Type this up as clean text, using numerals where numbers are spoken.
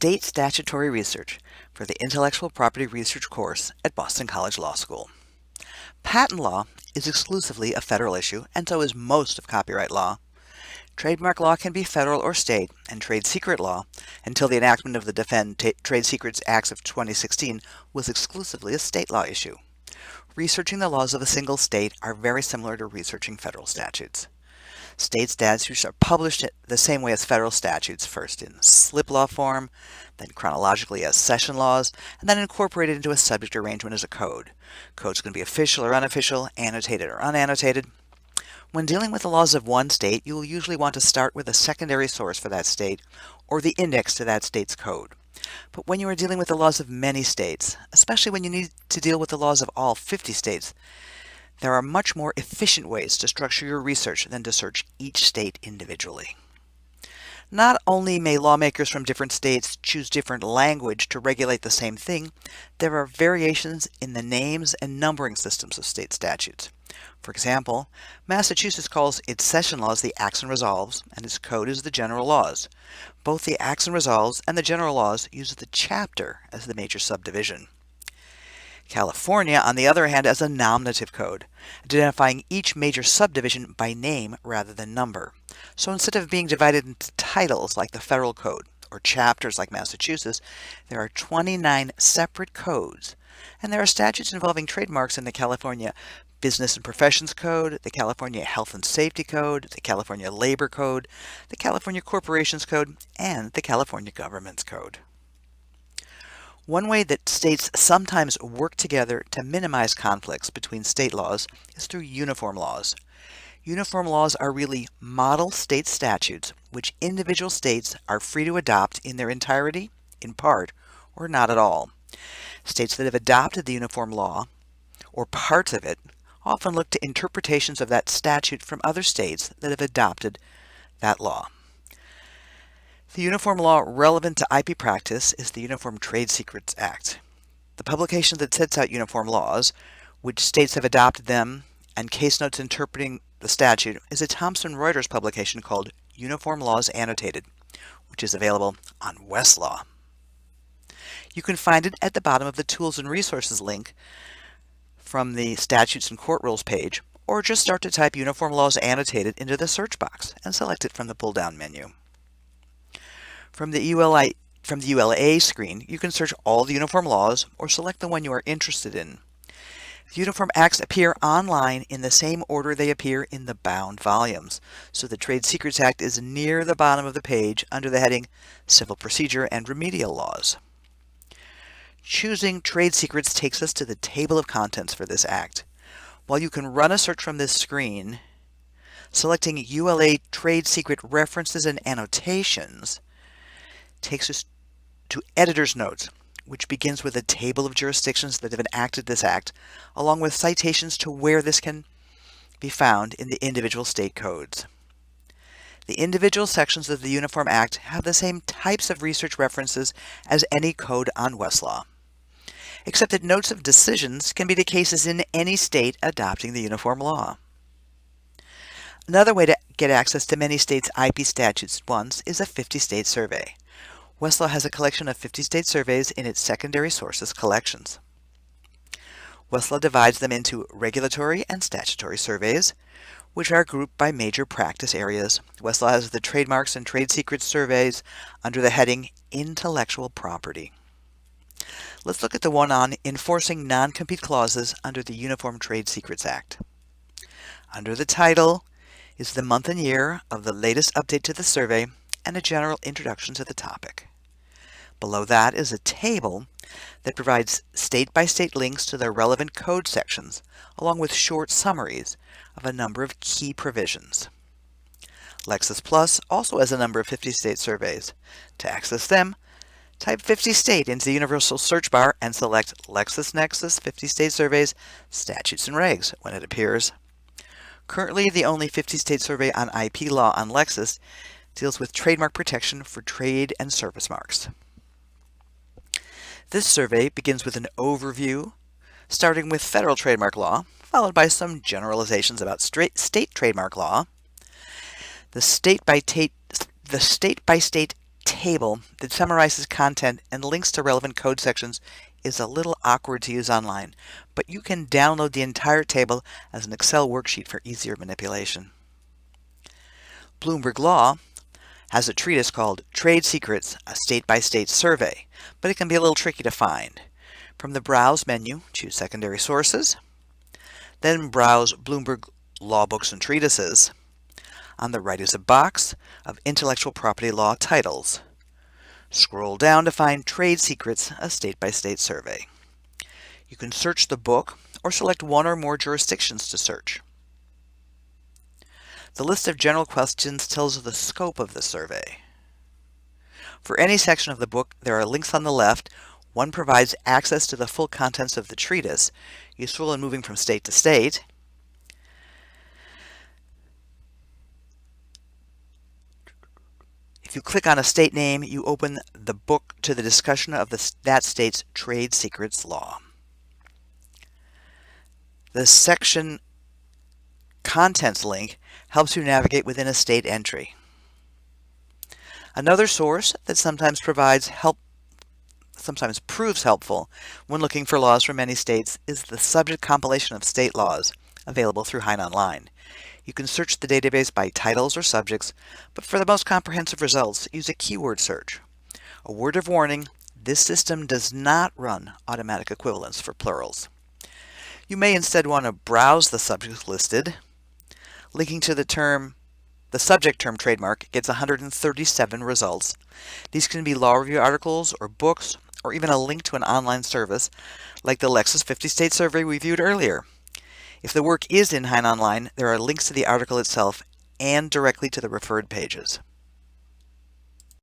State Statutory Research for the Intellectual Property Research course at Boston College Law School. Patent law is exclusively a federal issue, and so is most of copyright law. Trademark law can be federal or state, and trade secret law, until the enactment of the Defend Trade Secrets Acts of 2016, was exclusively a state law issue. Researching the laws of a single state are very similar to researching federal statutes. State statutes are published the same way as federal statutes, first in slip law form, then chronologically as session laws, and then incorporated into a subject arrangement as a code. Codes can be official or unofficial, annotated or unannotated. When dealing with the laws of one state, you will usually want to start with a secondary source for that state, or the index to that state's code. But when you are dealing with the laws of many states, especially when you need to deal with the laws of all 50 states, there are much more efficient ways to structure your research than to search each state individually. Not only may lawmakers from different states choose different language to regulate the same thing, there are variations in the names and numbering systems of state statutes. For example, Massachusetts calls its session laws the Acts and Resolves, and its code is the General Laws. Both the Acts and Resolves and the General Laws use the chapter as the major subdivision. California, on the other hand, has a nominative code, identifying each major subdivision by name rather than number. So instead of being divided into titles like the federal code, or chapters like Massachusetts, there are 29 separate codes, and there are statutes involving trademarks in the California Business and Professions Code, the California Health and Safety Code, the California Labor Code, the California Corporations Code, and the California Governments Code. One way that states sometimes work together to minimize conflicts between state laws is through uniform laws. Uniform laws are really model state statutes which individual states are free to adopt in their entirety, in part, or not at all. States that have adopted the uniform law, or parts of it, often look to interpretations of that statute from other states that have adopted that law. The uniform law relevant to IP practice is the Uniform Trade Secrets Act. The publication that sets out uniform laws, which states have adopted them, and case notes interpreting the statute is a Thomson Reuters publication called Uniform Laws Annotated, which is available on Westlaw. You can find it at the bottom of the Tools and Resources link from the Statutes and Court Rules page, or just start to type Uniform Laws Annotated into the search box and select it from the pull-down menu. From the ULA screen, you can search all the uniform laws or select the one you are interested in. The Uniform Acts appear online in the same order they appear in the bound volumes, so the Trade Secrets Act is near the bottom of the page under the heading Civil Procedure and Remedial Laws. Choosing trade secrets takes us to the table of contents for this act. While you can run a search from this screen, selecting ULA Trade Secret References and Annotations takes us to Editor's Notes, which begins with a table of jurisdictions that have enacted this act, along with citations to where this can be found in the individual state codes. The individual sections of the Uniform Act have the same types of research references as any code on Westlaw, except that notes of decisions can be to cases in any state adopting the uniform law. Another way to get access to many states' IP statutes at once is a 50-state survey. Westlaw has a collection of 50-state surveys in its secondary sources collections. Westlaw divides them into regulatory and statutory surveys, which are grouped by major practice areas. Westlaw has the trademarks and trade secrets surveys under the heading Intellectual Property. Let's look at the one on enforcing non-compete clauses under the Uniform Trade Secrets Act. Under the title is the month and year of the latest update to the survey and a general introduction to the topic. Below that is a table that provides state-by-state links to their relevant code sections, along with short summaries of a number of key provisions. Lexis Plus also has a number of 50-state surveys. To access them, type 50-state into the universal search bar and select LexisNexis 50-state surveys, statutes and regs when it appears. Currently, the only 50-state survey on IP law on Lexis deals with trademark protection for trade and service marks. This survey begins with an overview, starting with federal trademark law, followed by some generalizations about state trademark law. The state-by-state table that summarizes content and links to relevant code sections is a little awkward to use online, but you can download the entire table as an Excel worksheet for easier manipulation. Bloomberg Law has a treatise called Trade Secrets, a State-by-State Survey, but it can be a little tricky to find. From the Browse menu, choose Secondary Sources, then browse Bloomberg Law Books and Treatises. On the right is a box of intellectual property law titles. Scroll down to find Trade Secrets, a State-by-State Survey. You can search the book or select one or more jurisdictions to search. The list of general questions tells the scope of the survey. For any section of the book, there are links on the left. One provides access to the full contents of the treatise, useful in moving from state to state. If you click on a state name, you open the book to the discussion of that state's trade secrets law. The section Contents link helps you navigate within a state entry. Another source that sometimes proves helpful when looking for laws from many states is the subject compilation of state laws, available through Hein Online. You can search the database by titles or subjects, but for the most comprehensive results, use a keyword search. A word of warning, this system does not run automatic equivalence for plurals. You may instead want to browse the subjects listed. Linking to the subject term trademark gets 137 results. These can be law review articles or books, or even a link to an online service, like the Lexis 50 State Survey we viewed earlier. If the work is in Hein Online, there are links to the article itself and directly to the referred pages.